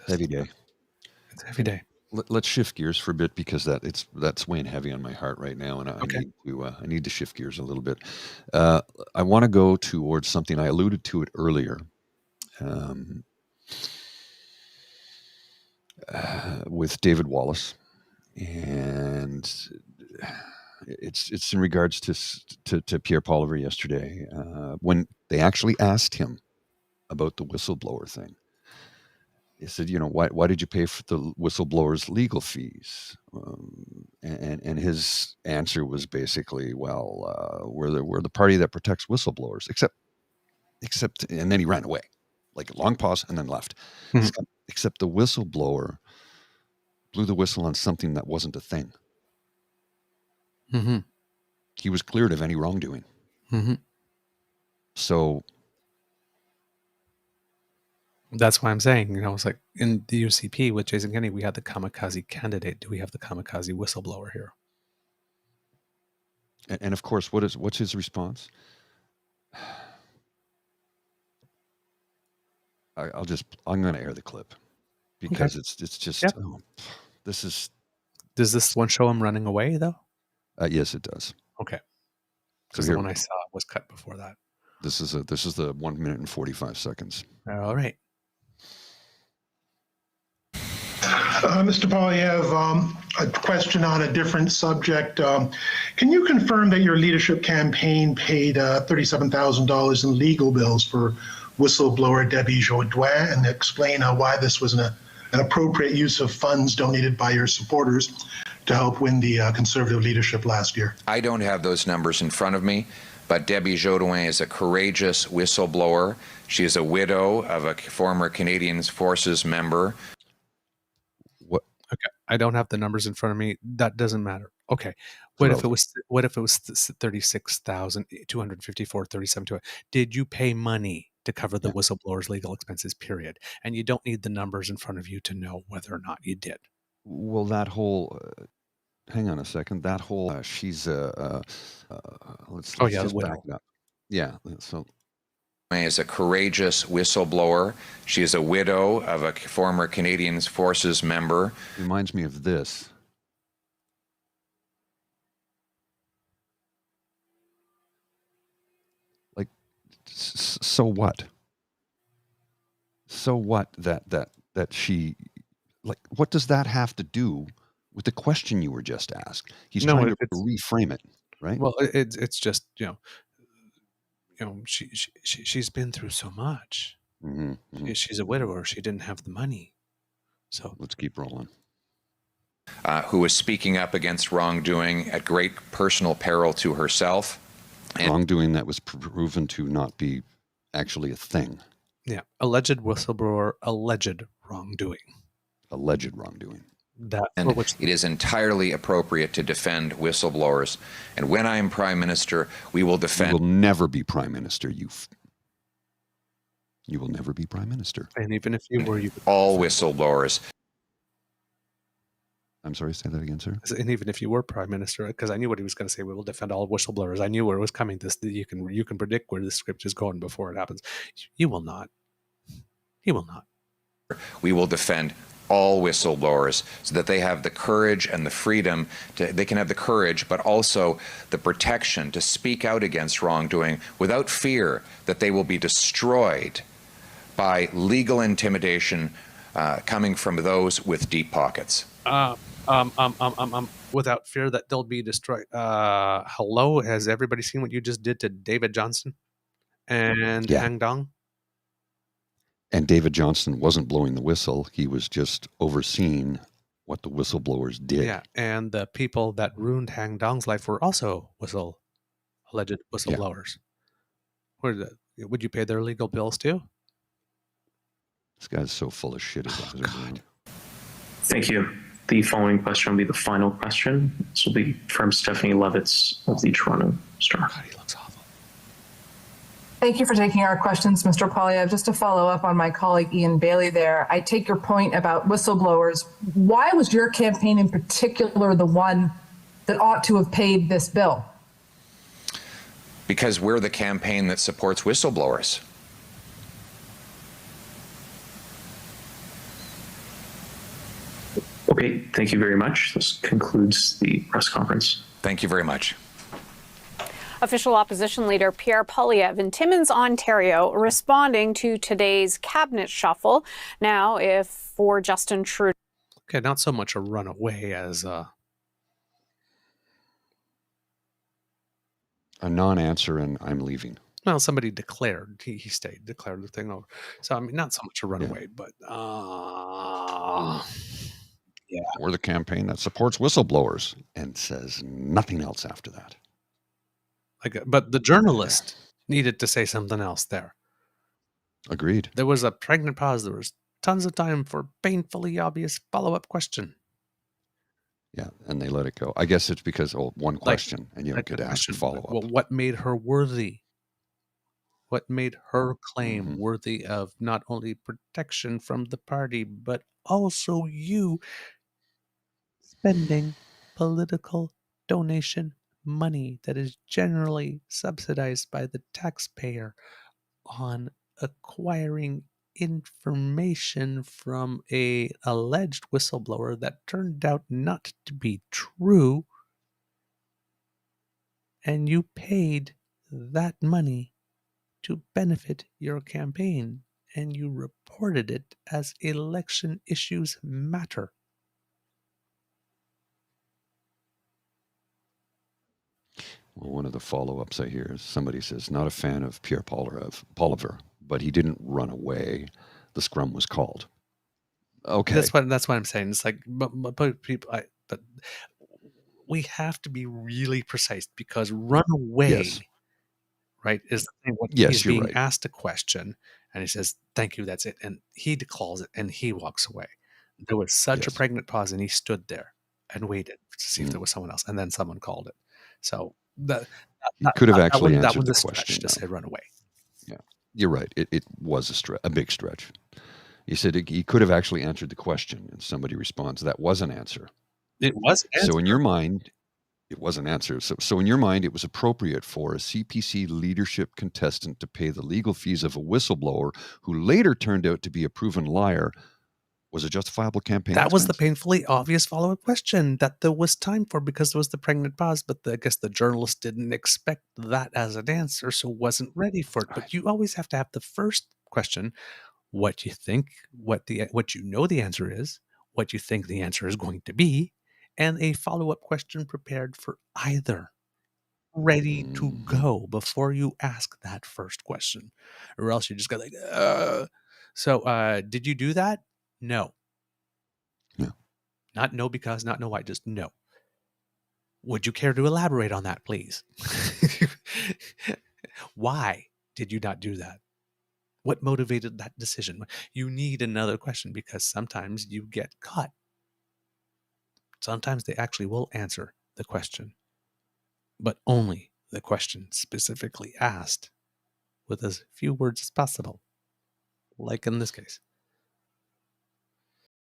Heavy day. It's a heavy day. Let's shift gears for a bit because that's weighing heavy on my heart right now, and I need to shift gears a little bit. I want to go towards something I alluded to it earlier, with David Wallace, and it's in regards to Pierre Poilievre yesterday, when they actually asked him about the whistleblower thing. He said, why did you pay for the whistleblower's legal fees? And his answer was basically, well, we're the party that protects whistleblowers, except, and then he ran away, like a long pause, and then left. Mhm. Except the whistleblower blew the whistle on something that wasn't a thing. Mm-hmm. He was cleared of any wrongdoing. Mm-hmm. So that's why I'm saying, it's like in the UCP with Jason Kenney, we had the kamikaze candidate. Do we have the kamikaze whistleblower here? and of course, what's his response? I'm going to air the clip because it's just, this is. Does this one show him running away though? Yes, it does. Okay. Because the one I saw was cut before that. This is the 1 minute and 45 seconds. All right. Mr. Poilievre, a question on a different subject. Can you confirm that your leadership campaign paid $37,000 in legal bills for whistleblower Debbie Jaudoin, and explain why this was an appropriate use of funds donated by your supporters to help win the Conservative leadership last year? I don't have those numbers in front of me, but Debbie Jaudoin is a courageous whistleblower. She is a widow of a former Canadian Forces member. Okay, I don't have the numbers in front of me. That doesn't matter. Okay, what if it was 36,254, 37? Did you pay money to cover the whistleblower's legal expenses? Period. And you don't need the numbers in front of you to know whether or not you did. Well, that whole. Hang on a second. That whole. She's let's just back it up. Yeah. So. Is a courageous whistleblower. She is a widow of a former Canadian Forces member. Reminds me of this. Like, so what? So what that she, like, what does that have to do with the question you were just asked? He's trying to reframe it, right? Well, it's just, she's been through so much. Mm-hmm, mm-hmm. She's a widower. She didn't have the money. So let's keep rolling. Who is speaking up against wrongdoing at great personal peril to herself. Wrongdoing that was proven to not be actually a thing. Yeah. Alleged whistleblower, alleged wrongdoing. Alleged wrongdoing. It is entirely appropriate to defend whistleblowers. And when I am Prime Minister, we will defend. You will never be Prime Minister. You will never be Prime Minister. And even if you were, all whistleblowers. I'm sorry, say that again, sir. And even if you were Prime Minister, because I knew what he was going to say, we will defend all whistleblowers. I knew where it was coming. You can predict where the script is going before it happens. You will not. He will not. We will defend all whistleblowers so that they have the courage and the freedom they can have the courage, but also the protection to speak out against wrongdoing without fear that they will be destroyed by legal intimidation coming from those with deep pockets. Without fear that they'll be destroyed. Hello, has everybody seen what you just did to David Johnston and Hang Dong? And David Johnston wasn't blowing the whistle. He was just overseeing what the whistleblowers did. Yeah, and the people that ruined Hang Dong's life were also alleged whistleblowers. Yeah. Would you pay their legal bills too? This guy's so full of shit. God. Thank you. The following question will be the final question. This will be from Stephanie Levitz of the Toronto Star. God, he looks awful. Thank you for taking our questions, Mr. Poilievre. Just to follow up on my colleague Ian Bailey there, I take your point about whistleblowers. Why was your campaign in particular the one that ought to have paid this bill? Because we're the campaign that supports whistleblowers. Okay, thank you very much. This concludes the press conference. Thank you very much. Official opposition leader Pierre Poilievre in Timmins, Ontario, responding to today's cabinet shuffle. Now, if for Justin Trudeau. Okay, not so much a runaway as A non-answer and I'm leaving. well, somebody declared he stayed, declared the thing over. So I mean, not so much a runaway, but yeah, We're the campaign that supports whistleblowers and says nothing else after that. but the journalist needed to say something else there. Agreed. There was a pregnant pause. There was tons of time for painfully obvious follow-up question. Yeah, and they let it go. I guess it's because one question and you don't get asked to follow up. Well, what made her worthy? What made her claim Mhm. worthy of not only protection from the party, but also you spending political donation money that is generally subsidized by the taxpayer on acquiring information from a alleged whistleblower that turned out not to be true, and you paid that money to benefit your campaign, and you reported it as election issues matter. Well, one of the follow-ups I hear is somebody says, not a fan of Pierre Poilievre, but he didn't run away. The scrum was called. Okay. That's what I'm saying. It's like, but people, but we have to be really precise because runaway, Yes. right, is the thing. When Yes, he's you're being right. asked a question and he says, "Thank you, that's it," and he declares it and he walks away. There was such a Yes. pregnant pause, and he stood there and waited to see if Mm. there was someone else, and then someone called it. So that He could have actually that answered was the a stretch question, to though. say runaway. Yeah, you're right. It was a big stretch. He said he could have actually answered the question, and somebody responds, that was an answer. It was an So in answer. your mind, it was an answer. So in your mind, it was appropriate for a CPC leadership contestant to pay the legal fees of a whistleblower who later turned out to be a proven liar. Was a justifiable campaign That was the expense? painfully obvious follow-up question that there was time for because there was the pregnant pause, but I guess the journalist didn't expect that as an answer, so wasn't ready for it. But you always have to have the first question, what you think, what you know the answer is, what you think the answer is going to be, and a follow-up question prepared for either. Ready to Mhm. go before you ask that first question. Or else you just go like, So did you do that? No. No. Not no because, not no why, just no. Would you care to elaborate on that, please? Why did you not do that? What motivated that decision? You need another question because sometimes you get caught. Sometimes they actually will answer the question, but only the question specifically asked with as few words as possible, like in this case.